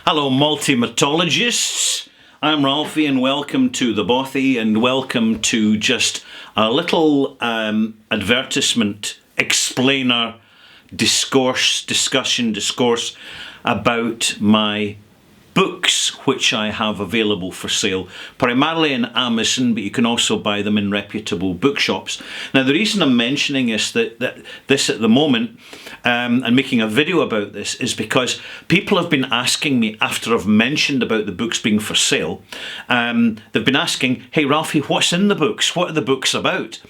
Hello, multimatologists. I'm Ralphie, and welcome to the Bothy, and welcome to just a little advertisement, explainer, discourse about my books, which I have available for sale, primarily in Amazon, but you can also buy them in reputable bookshops. Now, the reason I'm mentioning is that this at the moment, and making a video about this, is because people have been asking me, after I've mentioned about the books being for sale, they've been asking, hey Ralphie, what's in the books? What are the books about?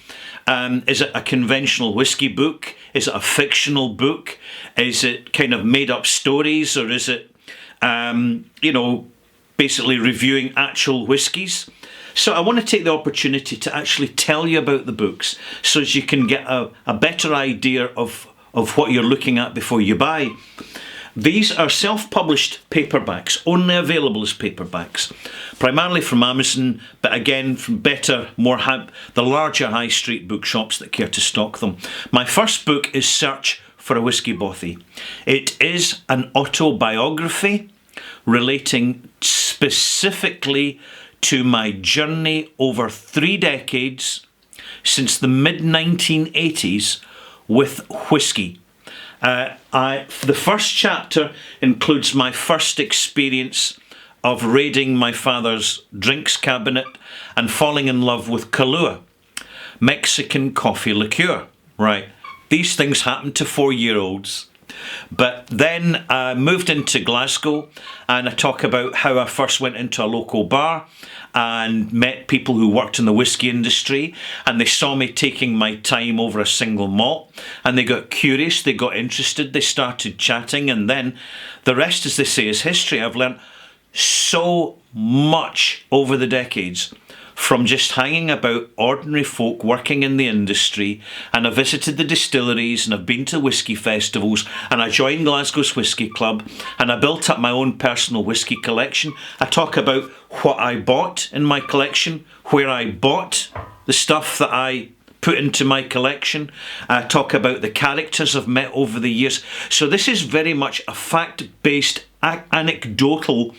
Is it a conventional whiskey book? Is it a fictional book? Is it kind of made up stories, or is it basically reviewing actual whiskies? So I want to take the opportunity to actually tell you about the books so as you can get a better idea of what you're looking at before you buy. These are self-published paperbacks, only available as paperbacks, primarily from Amazon, but again from the larger high street bookshops that care to stock them. My first book is Search for a Whiskey Bothy. It is an autobiography relating specifically to my journey over 3 decades since the mid-1980s with whiskey. The first chapter includes my first experience of raiding my father's drinks cabinet and falling in love with Kahlua, Mexican coffee liqueur. Right, these things happen to 4-year-olds. But then I moved into Glasgow, and I talk about how I first went into a local bar and met people who worked in the whiskey industry, and they saw me taking my time over a single malt, and they got curious, they got interested, they started chatting, and then the rest, as they say, is history. I've learned so much over the decades from just hanging about ordinary folk working in the industry, and I visited the distilleries, and I've been to whiskey festivals, and I joined Glasgow's Whiskey Club, and I built up my own personal whiskey collection. I talk about what I bought in my collection, where I bought the stuff that I put into my collection. I talk about the characters I've met over the years. So this is very much a fact-based, anecdotal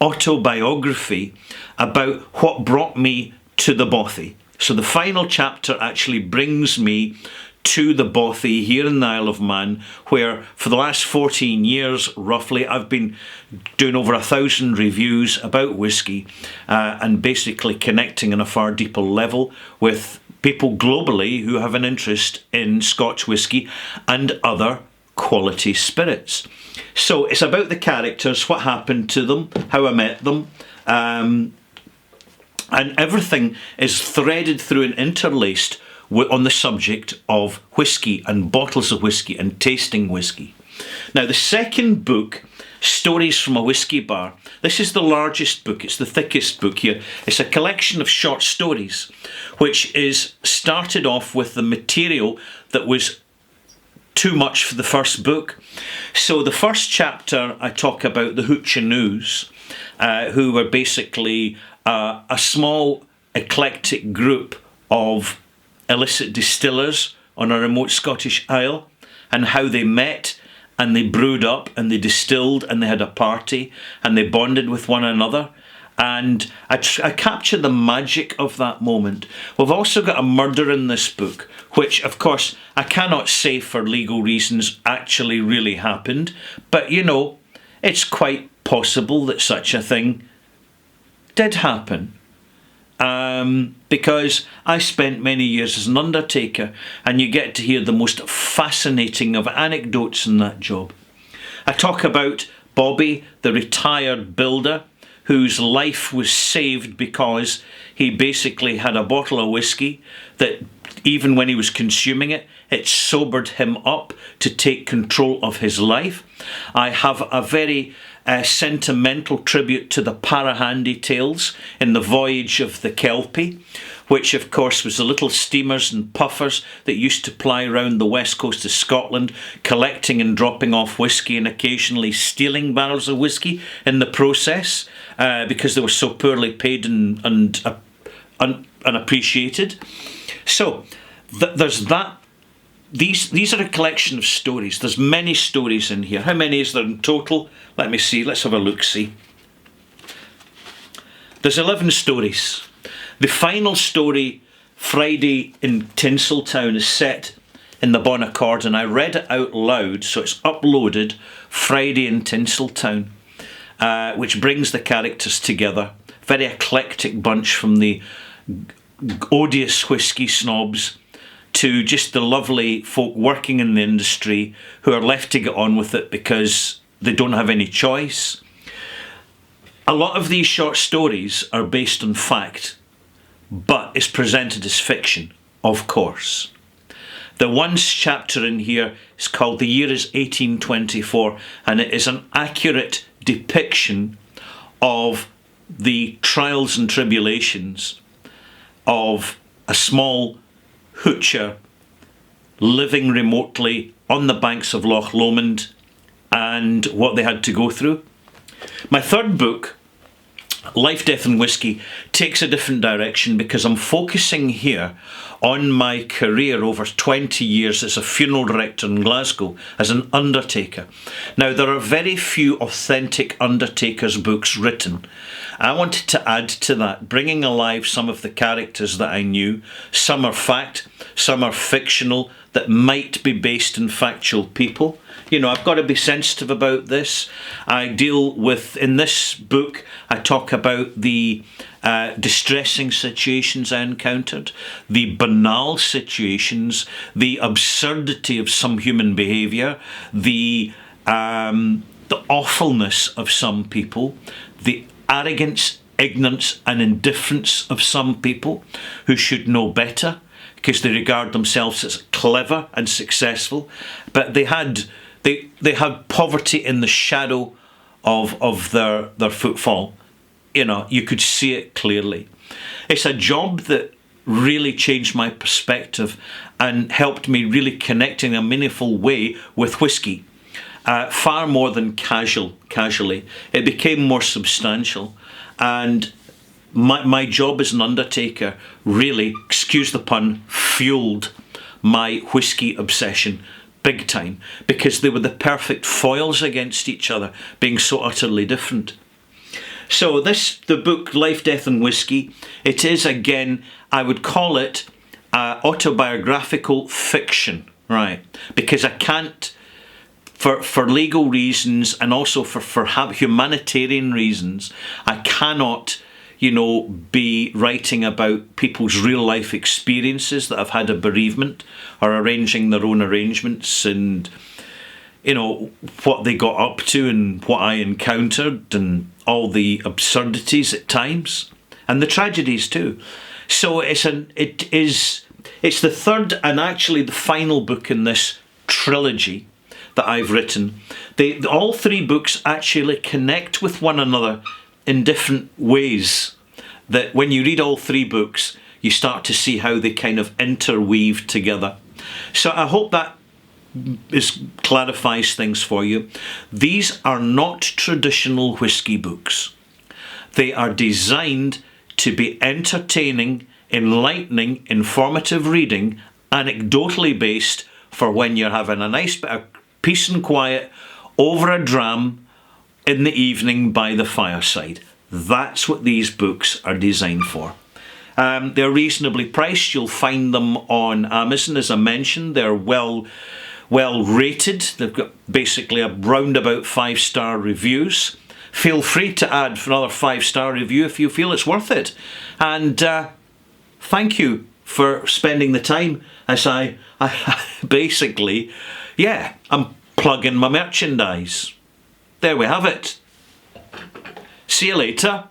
autobiography about what brought me to the Bothy. So the final chapter actually brings me to the Bothy here in the Isle of Man, where for the last 14 years roughly I've been doing over 1,000 reviews about whiskey, and basically connecting on a far deeper level with people globally who have an interest in Scotch whiskey and other quality spirits. So it's about the characters, what happened to them, how I met them, and everything is threaded through and interlaced on the subject of whiskey and bottles of whiskey and tasting whiskey. Now, the second book, Stories from a Whiskey Bar, this is the largest book, it's the thickest book here. It's a collection of short stories, which is started off with the material that was too much for the first book. So the first chapter, I talk about the Hootchinooes, who were basically a small eclectic group of illicit distillers on a remote Scottish isle, and how they met and they brewed up and they distilled and they had a party and they bonded with one another. And I capture the magic of that moment. We've also got a murder in this book, which of course I cannot say for legal reasons actually really happened, but it's quite possible that such a thing did happen. Because I spent many years as an undertaker, and you get to hear the most fascinating of anecdotes in that job. I talk about Bobby, the retired builder, whose life was saved because he basically had a bottle of whiskey that even when he was consuming it, it sobered him up to take control of his life. I have a very sentimental tribute to the Parahandy tales in the voyage of the Kelpie, which of course was the little steamers and puffers that used to ply around the west coast of Scotland, collecting and dropping off whiskey and occasionally stealing barrels of whiskey in the process, because they were so poorly paid and unappreciated. So there's that these are a collection of stories. There's many stories in here. How many is there in total? Let me see. Let's have a look-see. There's 11 stories. The final story, Friday in Tinseltown, is set in the Bon Accord, and I read it out loud, so it's uploaded, Friday in Tinseltown, which brings the characters together. Very eclectic bunch, from the odious whisky snobs to just the lovely folk working in the industry who are left to get on with it because they don't have any choice. A lot of these short stories are based on fact, but it's presented as fiction, of course. The one chapter in here is called The Year is 1824, and it is an accurate depiction of the trials and tribulations of a small hoocher living remotely on the banks of Loch Lomond and what they had to go through. My third book, Life, Death and Whiskey, takes a different direction because I'm focusing here on my career over 20 years as a funeral director in Glasgow, as an undertaker. Now, there are very few authentic undertakers' books written. I wanted to add to that, bringing alive some of the characters that I knew. Some are fact, some are fictional, that might be based in factual people. You know, I've got to be sensitive about this. I deal with, in this book, I talk about the distressing situations I encountered, the banal situations, the absurdity of some human behaviour, the awfulness of some people, the arrogance, ignorance and indifference of some people who should know better because they regard themselves as clever and successful, but they had poverty in the shadow of their footfall. You know, you could see it clearly. It's a job that really changed my perspective and helped me really connect in a meaningful way with whiskey. Far more than casually. It became more substantial. And my job as an undertaker really, excuse the pun, fueled my whiskey obsession big time, because they were the perfect foils against each other, being so utterly different. So the book, Life, Death and Whiskey, it is, again, I would call it autobiographical fiction, right? Because I can't, for legal reasons and also for humanitarian reasons, I cannot, be writing about people's real life experiences that have had a bereavement or arranging their own arrangements and, what they got up to and what I encountered and all the absurdities at times and the tragedies too. So it's the third and actually the final book in this trilogy that I've written. All three books actually connect with one another in different ways, that when you read all three books, you start to see how they kind of interweave together. So I hope that clarifies things for you. These are not traditional whiskey books. They are designed to be entertaining, enlightening, informative reading, anecdotally based for when you're having a nice bit of peace and quiet over a dram in the evening by the fireside. That's what these books are designed for. They're reasonably priced. You'll find them on Amazon, as I mentioned. They're well rated. They've got basically around about 5-star reviews. Feel free to add for another 5-star review if you feel it's worth it. And thank you for spending the time as I basically, I'm plugging my merchandise. There we have it. See you later.